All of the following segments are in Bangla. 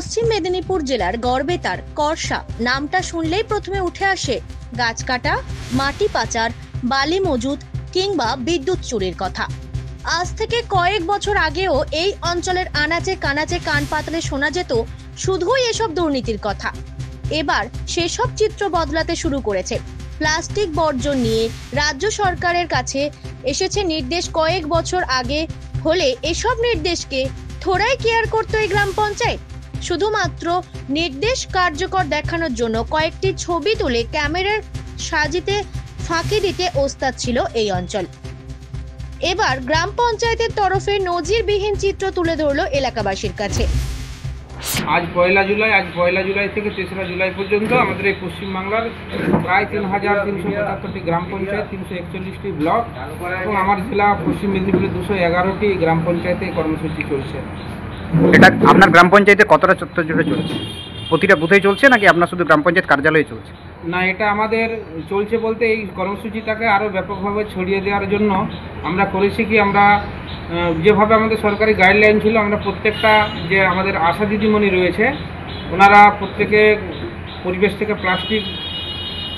পশ্চিম মেদিনীপুর জেলার গড়বেতার করসা নামটা শুনলেই প্রথমে উঠে আসে গাছ কাটা, মাটি পাচার, বালি মজুত কিংবা বিদ্যুৎ চুরির কথা। আজ থেকে কয়েক বছর আগেও এই অঞ্চলের আনাচে কানাচে কান পাতলে শোনা যেত শুধুই এসব দুর্নীতির কথা। এবার সেসব চিত্র বদলাতে শুরু করেছে। প্লাস্টিক বর্জন নিয়ে রাজ্য সরকারের কাছে এসেছে নির্দেশ কয়েক বছর আগে হলে এসব নির্দেশকে থোড়াই কেয়ার করতো এই গ্রাম পঞ্চায়েত। শুধুমাত্র নির্দেশ কার্যকর দেখানোর জন্য কয়েকটি ছবি তুলে ক্যামেরার সাজিতে ফাঁকি দিতে ওস্তাদ ছিল এই অঞ্চল। এবার গ্রাম পঞ্চায়েতের তরফে নজিরবিহীন চিত্র তুলে ধরলো এলাকাবাসীর কাছে। আজ পয়লা জুলাই থেকে ৩রা জুলাই পর্যন্ত আমাদের এই পশ্চিমবাংলার প্রায় ৩,৩৭৫টি গ্রাম পঞ্চায়েত, ৩৪১টি ব্লক এবং আমার জেলা পশ্চিম মেদিনীপুরের ২১১টি গ্রাম পঞ্চায়েতে এই কর্মসূচি চলছে। এটা আপনার গ্রাম পঞ্চায়েতে কতটা চত্বর জুড়ে চলছে? প্রতিটা বুথেই চলছে নাকি আপনার শুধু গ্রাম পঞ্চায়েত কার্যালয়ে চলছে? না, এটা আমাদের চলছে বলতে এই কর্মসূচিটাকে আরও ব্যাপকভাবে ছড়িয়ে দেওয়ার জন্য আমরা করেছি কি, আমরা যেভাবে আমাদের সরকারি গাইডলাইন ছিল, আমরা প্রত্যেকটা যে আমাদের আশা দিদিমণি রয়েছে ওনারা প্রত্যেকে পরিবেশ থেকে প্লাস্টিক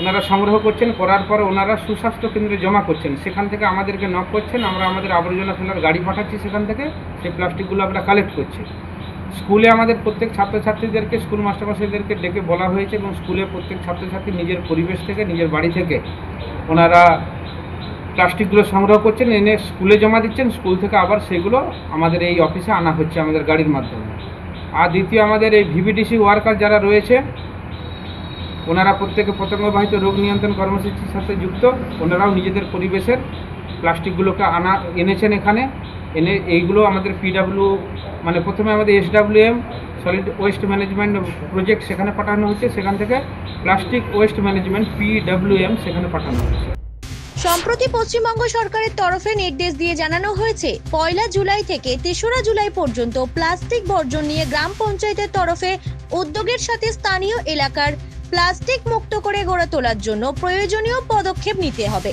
ওনারা সংগ্রহ করছেন, করার পর ওনারা সুস্বাস্থ্য কেন্দ্রে জমা করছেন, সেখান থেকে আমাদেরকে নক করছেন, আমরা আমাদের আবর্জনা ফেলার গাড়ি পাঠাচ্ছি, সেখান থেকে সেই প্লাস্টিকগুলো আমরা কালেক্ট করছি। স্কুলে আমাদের প্রত্যেক ছাত্রছাত্রীদেরকে, স্কুল মাস্টারমশাইদেরকে ডেকে বলা হয়েছে এবং স্কুলে প্রত্যেক ছাত্রছাত্রী নিজের পরিবেশ থেকে, নিজের বাড়ি থেকে ওনারা প্লাস্টিকগুলো সংগ্রহ করছেন, এনে স্কুলে জমা দিচ্ছেন, স্কুল থেকে আবার সেগুলো আমাদের এই অফিসে আনা হচ্ছে আমাদের গাড়ির মাধ্যমে। আর দ্বিতীয়, আমাদের এই ভিভিডিসি ওয়ার্কার যারা রয়েছে ওনারা প্রত্যেকে পতঙ্গবাহিত রোগ নিয়ন্ত্রণ কর্মসূচির সাথে যুক্ত, ওনারাও নিজেদের পরিবেশের প্লাস্টিকগুলোকে এনেছেন এখানে, এনে এইগুলো আমাদের পিডাব্লিউ মানে প্রথমে আমাদের SWM solid waste management project সেখানে পাঠানো হচ্ছে, সেখান থেকে প্লাস্টিক ওয়েস্ট ম্যানেজমেন্ট PWM সেখানে পাঠানো হচ্ছে। সম্প্রতি পশ্চিমবঙ্গ সরকারের তরফে নির্দেশ দিয়ে জানানো হয়েছে পয়লা জুলাই থেকে ৩রা জুলাই পর্যন্ত প্লাস্টিক বর্জন নিয়ে গ্রাম পঞ্চায়েতের তরফে উদ্যোগের সাথে স্থানীয় এলাকার প্লাস্টিক মুক্ত করে গড়ে তোলার জন্য প্রয়োজনীয় পদক্ষেপ নিতে হবে।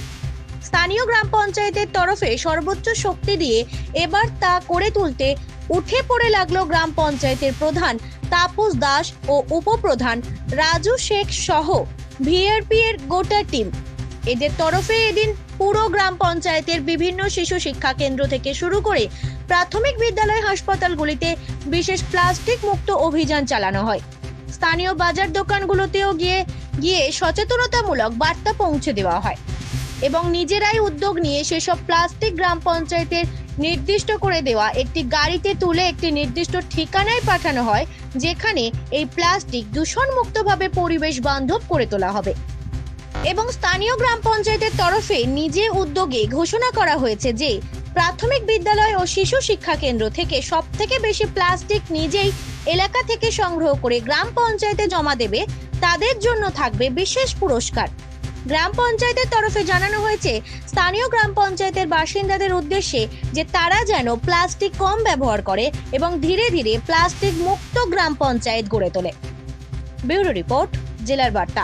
স্থানীয় গ্রাম পঞ্চায়েতের তরফে সর্বোচ্চ শক্তি দিয়ে এবার তা করে তুলতে উঠে পড়ে লাগলো গ্রাম পঞ্চায়েতের প্রধান তাপস দাস ও উপপ্রধান রাজু শেখ সহ VRP এর গোটা টিম। এদের তরফে এদিন পুরো গ্রাম পঞ্চায়েতের বিভিন্ন শিশু শিক্ষা কেন্দ্র থেকে শুরু করে প্রাথমিক বিদ্যালয়, হাসপাতালগুলিতে বিশেষ প্লাস্টিক মুক্ত অভিযান চালানো হয়। স্থানীয় বাজার দোকানগুলোতেও গিয়ে সচেতনতামূলক বার্তা পৌঁছে দেওয়া হয় এবং নিজেরাই উদ্যোগ নিয়ে সেসব প্লাস্টিক গ্রাম পঞ্চায়েতের নির্দিষ্ট করে দেওয়া একটি গাড়িতে তুলে একটি নির্দিষ্ট ঠিকানায় পাঠানো হয়, যেখানে এই প্লাস্টিক দূষণমুক্তভাবে পরিবেশ বান্ধব করে তোলা হবে। এবং স্থানীয় গ্রাম পঞ্চায়েতের তরফে নিজে উদ্যোগে ঘোষণা করা হয়েছে যে প্রাথমিক বিদ্যালয় ও শিশু শিক্ষা কেন্দ্র থেকে সবথেকে বেশি প্লাস্টিক নিজেই এলাকা থেকে সংগ্রহ করে গ্রাম পঞ্চায়েতে জমা দেবে তাদের জন্য থাকবে বিশেষ পুরস্কার। গ্রাম পঞ্চায়েতের তরফে জানানো হয়েছে স্থানীয় গ্রাম পঞ্চায়েতের বাসিন্দাদের উদ্দেশ্যে যে তারা যেন প্লাস্টিক কম ব্যবহার করে এবং ধীরে ধীরে প্লাস্টিক মুক্ত গ্রাম পঞ্চায়েত গড়ে তোলে। ব্যুরো রিপোর্ট, জেলার বার্তা।